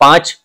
5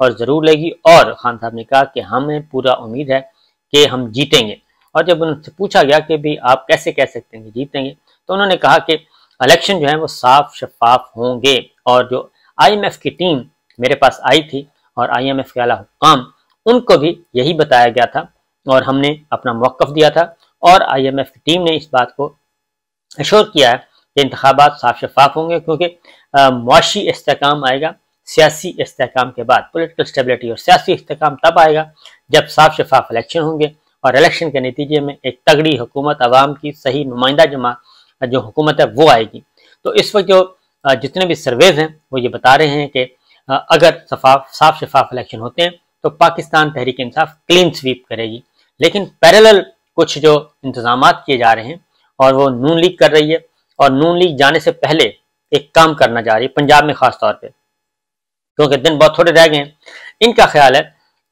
اور ضرور لے گی، اور خان صاحب نے کہا کہ ہمیں پورا امید ہے کہ ہم جیتیں گے۔ اور جب ان سے پوچھا گیا کہ بھی آپ کیسے کہہ سکتے ہیں کہ جیتیں گے، تو انہوں نے کہا کہ الیکشن جو ہے وہ صاف شفاف ہوں گے، اور جو آئی ایم ایف کی ٹیم میرے پاس آئی تھی اور آئی ایم ایف کے اعلیٰ حکام، ان کو بھی یہی بتایا گیا تھا اور ہم نے اپنا موقف دیا تھا، اور آئی ایم ایف کی ٹیم نے اس بات کو اشور کیا ہے کہ انتخابات صاف شفاف ہوں گے، کیونکہ معاشی استحکام آئے گا سیاسی استحکام کے بعد۔ پولیٹیکل اسٹیبلٹی اور سیاسی استحکام تب آئے گا جب صاف شفاف الیکشن ہوں گے، اور الیکشن کے نتیجے میں ایک تگڑی حکومت، عوام کی صحیح نمائندہ جماعت جو حکومت ہے وہ آئے گی۔ تو اس وقت جو جتنے بھی سرویز ہیں وہ یہ بتا رہے ہیں کہ اگر صاف شفاف الیکشن ہوتے ہیں تو پاکستان تحریک انصاف کلین سویپ کرے گی، لیکن پیرالل کچھ جو انتظامات کیے جا رہے ہیں اور وہ نون لیگ کر رہی ہے، اور نون لیگ جانے سے پہلے ایک کام کرنا جا رہی ہے پنجاب میں خاص طور پہ، کیونکہ دن بہت تھوڑے رہ گئے ہیں۔ ان کا خیال ہے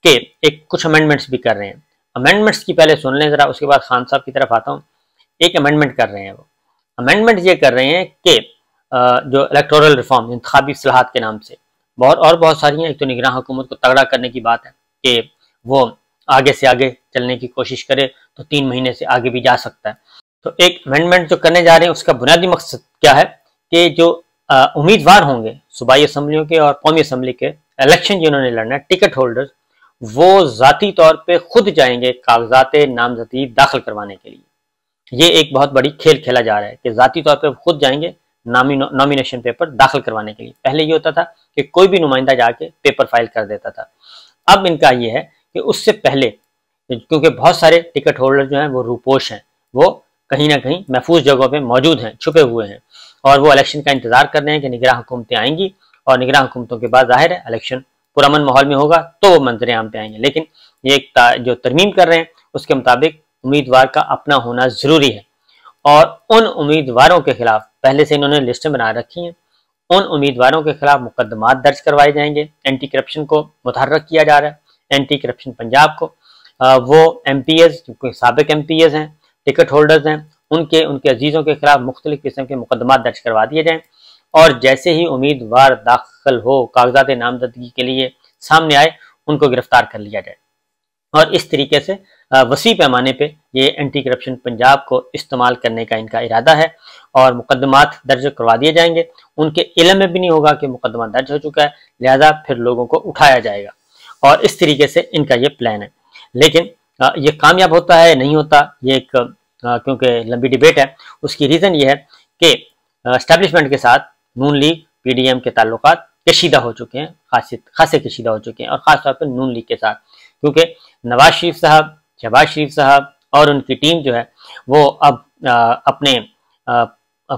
کہ ایک کچھ امینڈمنٹس بھی کر رہے ہیں۔ امینڈمنٹس کی پہلے سن لیں ذرا، اس کے بعد خان صاحب کی طرف آتا ہوں۔ ایک امینڈمنٹ کر رہے ہیں، وہ امینڈمنٹ یہ کر رہے ہیں کہ جو الیکٹورل ریفارم، انتخابی اصلاحات کے نام سے بہت ساری ہیں۔ ایک تو نگراں حکومت کو تگڑا کرنے کی بات ہے کہ وہ آگے سے آگے چلنے کی کوشش کرے تو 3 مہینے سے آگے بھی جا سکتا ہے۔ تو ایک امینڈمنٹ جو کرنے جا رہے ہیں اس کا بنیادی مقصد کیا ہے کہ جو امیدوار ہوں گے صوبائی اسمبلیوں کے اور قومی اسمبلی کے الیکشن جنہوں نے لڑنا ہے، ٹکٹ ہولڈرز، وہ ذاتی طور پہ خود جائیں گے کاغذات نامزدگی داخل کروانے کے لیے۔ یہ ایک بہت بڑی کھیل کھیلا جا رہا ہے کہ ذاتی طور پہ خود جائیں گے نامینیشن پیپر داخل کروانے کے لیے۔ پہلے یہ ہوتا تھا کہ کوئی بھی نمائندہ جا کے پیپر فائل کر دیتا تھا، اب ان کا یہ ہے کہ اس سے پہلے، کیونکہ بہت سارے ٹکٹ ہولڈر جو ہیں وہ روپوش ہیں، وہ کہیں نہ کہیں محفوظ جگہوں پہ موجود ہیں، چھپے ہوئے ہیں، اور وہ الیکشن کا انتظار کر رہے ہیں کہ نگراں حکومتیں آئیں گی، اور نگراں حکومتوں کے بعد ظاہر ہے الیکشن پرامن ماحول میں ہوگا تو وہ منظر عام پہ آئیں گے۔ لیکن یہ ایک جو ترمیم کر رہے ہیں اس کے مطابق امیدوار کا اپنا ہونا ضروری ہے، اور ان امیدواروں کے خلاف پہلے سے انہوں نے لسٹیں بنا رکھی ہیں، ان امیدواروں کے خلاف مقدمات درج کروائے جائیں گے۔ اینٹی کرپشن کو متحرک کیا جا رہا ہے، اینٹی کرپشن پنجاب کو، وہ ایم پی ایز جو سابق ایم پی ایز ہیں، ٹکٹ ہولڈرز ہیں، ان کے عزیزوں کے خلاف مختلف قسم کے مقدمات درج کروا دیے جائیں، اور جیسے ہی امیدوار داخل ہو کاغذات نامزدگی کے لیے سامنے آئے ان کو گرفتار کر لیا جائے۔ اور اس طریقے سے وسیع پیمانے پہ یہ اینٹی کرپشن پنجاب کو استعمال کرنے کا ان کا ارادہ ہے، اور مقدمات درج کروا دیے جائیں گے۔ ان کے علم میں بھی نہیں ہوگا کہ مقدمہ درج ہو چکا ہے، لہذا پھر لوگوں کو اٹھایا جائے گا، اور اس طریقے سے ان کا یہ پلان ہے۔ لیکن یہ کامیاب ہوتا ہے نہیں ہوتا، یہ ایک کیونکہ لمبی ڈیبیٹ ہے۔ اس کی ریزن یہ ہے کہ اسٹیبلشمنٹ کے ساتھ نون لیگ پی ڈی ایم کے تعلقات کشیدہ ہو چکے ہیں، خاصے کشیدہ ہو چکے ہیں، اور خاص طور پر نون لیگ کے ساتھ، کیونکہ نواز شریف صاحب، شہباز شریف صاحب اور ان کی ٹیم جو ہے وہ اب اپنے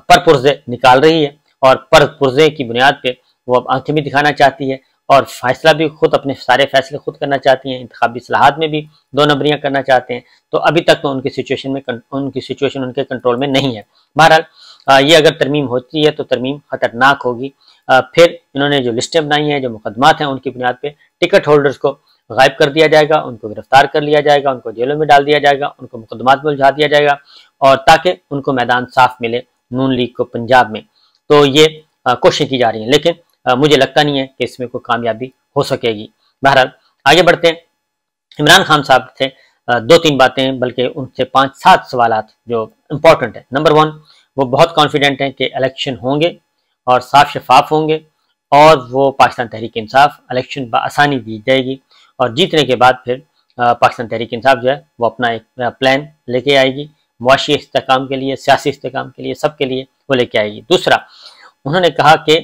پرپرزے نکال رہی ہے، اور پرپرزے کی بنیاد پہ وہ اب آنکھیں بھی دکھانا چاہتی ہے، اور فیصلہ بھی خود، اپنے سارے فیصلے خود کرنا چاہتی ہیں، انتخابی اصلاحات میں بھی 2 نمبریاں کرنا چاہتے ہیں۔ تو ابھی تک تو ان کی سچویشن ان کے کنٹرول میں نہیں ہے۔ بہرحال یہ اگر ترمیم ہوتی ہے تو ترمیم خطرناک ہوگی۔ پھر انہوں نے جو لسٹیں بنائی ہیں، جو مقدمات ہیں، ان کی بنیاد پہ ٹکٹ ہولڈرز کو غائب کر دیا جائے گا، ان کو گرفتار کر لیا جائے گا، ان کو جیلوں میں ڈال دیا جائے گا، ان کو مقدمات میں الجھا دیا جائے گا، اور تاکہ ان کو میدان صاف ملے نون لیگ کو پنجاب میں۔ تو یہ کوششیں کی جا رہی ہیں، لیکن مجھے لگتا نہیں ہے کہ اس میں کوئی کامیابی ہو سکے گی۔ بہرحال آگے بڑھتے ہیں۔ عمران خان صاحب سے 2-3 باتیں، بلکہ ان سے 5-7 سوالات جو امپورٹنٹ ہیں۔ نمبر 1، وہ بہت کانفیڈنٹ ہیں کہ الیکشن ہوں گے اور صاف شفاف ہوں گے، اور وہ پاکستان تحریک انصاف الیکشن بآسانی جیت جائے گی، اور جیتنے کے بعد پھر پاکستان تحریک انصاف جو ہے وہ اپنا ایک پلان لے کے آئے گی، معاشی استحکام کے لیے، سیاسی استحکام کے لیے، سب کے لیے وہ لے کے آئے گی۔ دوسرا، انہوں نے کہا کہ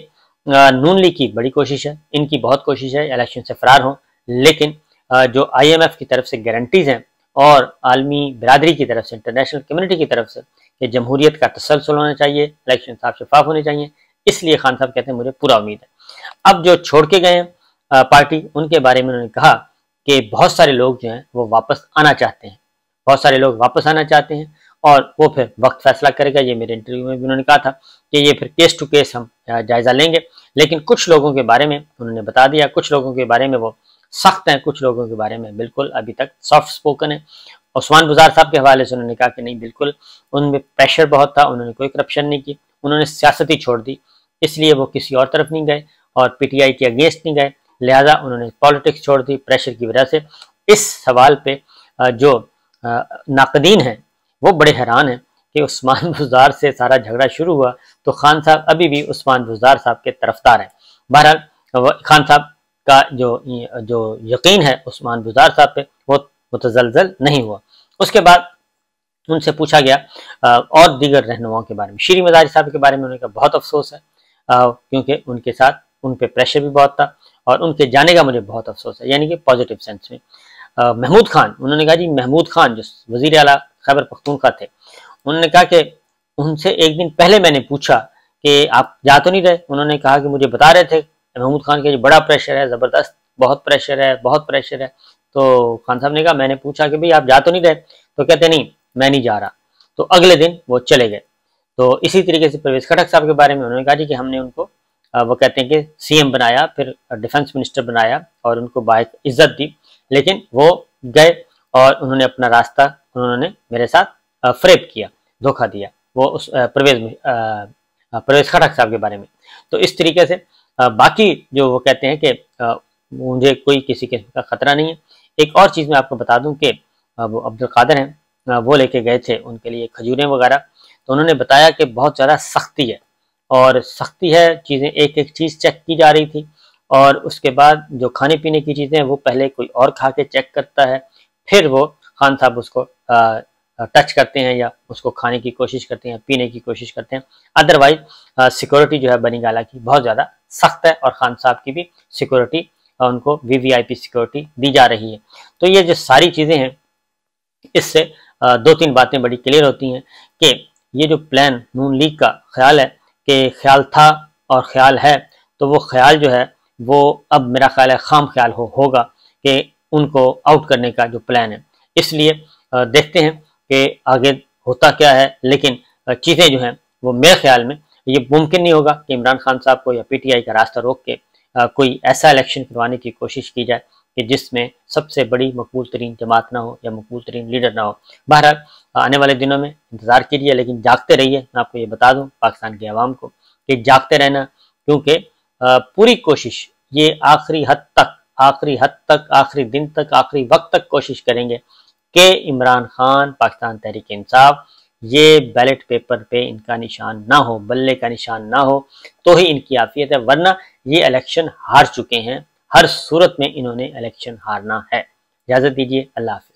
نون لیگ کی بڑی کوشش ہے، ان کی بہت کوشش ہے الیکشن سے فرار ہوں، لیکن جو آئی ایم ایف کی طرف سے گارنٹیز ہیں اور عالمی برادری کی طرف سے، انٹرنیشنل کمیونٹی کی طرف سے، کہ جمہوریت کا تسلسل ہونا چاہیے، الیکشن صاف شفاف ہونے چاہیے، اس لیے خان صاحب کہتے ہیں مجھے پورا امید ہے۔ اب جو چھوڑ کے گئے ہیں پارٹی، ان کے بارے میں انہوں نے کہا کہ بہت سارے لوگ جو ہیں وہ واپس آنا چاہتے ہیں، بہت سارے لوگ واپس آنا چاہتے ہیں، اور وہ پھر وقت فیصلہ کرے گا۔ یہ میرے انٹرویو میں بھی انہوں نے کہا تھا کہ یہ پھر کیس ٹو کیس ہم جائزہ لیں گے، لیکن کچھ لوگوں کے بارے میں انہوں نے بتا دیا، کچھ لوگوں کے بارے میں وہ سخت ہیں، کچھ لوگوں کے بارے میں بالکل ابھی تک سافٹ سپوکن ہیں۔ عثمان بزار صاحب کے حوالے سے انہوں نے کہا کہ نہیں، بالکل ان میں پریشر بہت تھا، انہوں نے کوئی کرپشن نہیں کی، انہوں نے سیاست ہی چھوڑ دی، اس لیے وہ کسی اور طرف نہیں گئے اور پی ٹی آئی کے اگینسٹ نہیں گئے، لہٰذا انہوں نے پالیٹکس چھوڑ دی پریشر کی وجہ سے۔ اس سوال پہ جو ناقدین ہیں وہ بڑے حیران ہیں کہ عثمان بزدار سے سارا جھگڑا شروع ہوا تو خان صاحب ابھی بھی عثمان بزدار صاحب کے طرفدار ہیں۔ بہرحال خان صاحب کا جو یقین ہے عثمان بزدار صاحب پہ وہ متزلزل نہیں ہوا۔ اس کے بعد ان سے پوچھا گیا اور دیگر رہنماؤں کے بارے میں۔ شیریں مزاری صاحب کے بارے میں انہوں نے کہا بہت افسوس ہے کیونکہ ان کے ساتھ ان پہ پریشر بھی بہت تھا اور ان کے جانے کا مجھے بہت افسوس ہے، یعنی کہ پازیٹیو سینس میں۔ محمود خان، انہوں نے کہا جی محمود خان جو وزیر اعلیٰ خیبر پختونخوا تھے، انہوں نے کہا کہ ان سے ایک دن پہلے میں نے پوچھا کہ آپ جا تو نہیں رہے؟ انہوں نے کہا کہ مجھے بتا رہے تھے محمود خان کے بڑا پریشر ہے، زبردست بہت پریشر ہے، بہت پریشر ہے۔ تو خان صاحب نے کہا میں نے پوچھا کہ بھئی آپ جا تو نہیں رہے؟ تو کہتے نہیں میں نہیں جا رہا۔ تو اگلے دن وہ چلے گئے۔ تو اسی طریقے سے پرویز خٹک صاحب کے بارے میں انہوں نے کہا جی کہ ہم نے ان کو وہ کہتے ہیں کہ سی ایم بنایا، پھر ڈیفنس منسٹر بنایا اور ان کو باعث عزت دی، لیکن وہ گئے اور انہوں نے اپنا راستہ انہوں نے میرے ساتھ فریب کیا، دھوکہ دیا، وہ اس پرویز خٹک صاحب کے بارے میں۔ تو اس طریقے سے باقی جو وہ کہتے ہیں کہ مجھے کوئی کسی قسم کا خطرہ نہیں ہے۔ ایک اور چیز میں آپ کو بتا دوں کہ وہ عبدالقادر ہیں، وہ لے کے گئے تھے ان کے لیے کھجوریں وغیرہ، تو انہوں نے بتایا کہ بہت زیادہ سختی ہے اور سختی ہے، چیزیں ایک ایک چیز چیک کی جا رہی تھی، اور اس کے بعد جو کھانے پینے کی چیزیں وہ پہلے کوئی اور کھا کے چیک کرتا ہے، پھر وہ خان صاحب اس کو ٹچ کرتے ہیں یا اس کو کھانے کی کوشش کرتے ہیں، پینے کی کوشش کرتے ہیں۔ ادروائز سیکورٹی جو ہے بنی گالہ کی بہت زیادہ سخت ہے اور خان صاحب کی بھی سیکورٹی ان کو وی آئی پی سیکورٹی دی جا رہی ہے۔ تو یہ جو ساری چیزیں ہیں اس سے دو تین باتیں بڑی کلیئر ہوتی ہیں کہ یہ جو پلان نون لیگ کا خیال ہے کہ خیال تھا اور خیال ہے، تو وہ خیال جو ہے وہ اب میرا خیال ہے خام خیال ہوگا کہ ان کو آؤٹ کرنے کا جو پلان ہے۔ اس لیے دیکھتے ہیں کہ آگے ہوتا کیا ہے، لیکن چیزیں جو ہیں وہ میرے خیال میں یہ ممکن نہیں ہوگا کہ عمران خان صاحب کو یا پی ٹی آئی کا راستہ روک کے کوئی ایسا الیکشن کروانے کی کوشش کی جائے کہ جس میں سب سے بڑی مقبول ترین جماعت نہ ہو یا مقبول ترین لیڈر نہ ہو۔ بہرحال آنے والے دنوں میں انتظار کیجیے، لیکن جاگتے رہیے۔ میں آپ کو یہ بتا دوں پاکستان کے عوام کو کہ جاگتے رہنا، کیونکہ پوری کوشش یہ آخری حد تک، آخری دن تک، آخری وقت تک کوشش کریں گے کہ عمران خان، پاکستان تحریک انصاف یہ بیلٹ پیپر پہ ان کا نشان نہ ہو، بلے کا نشان نہ ہو، تو ہی ان کی عافیت ہے، ورنہ یہ الیکشن ہار چکے ہیں، ہر صورت میں انہوں نے الیکشن ہارنا ہے۔ اجازت دیجیے، اللہ حافظ۔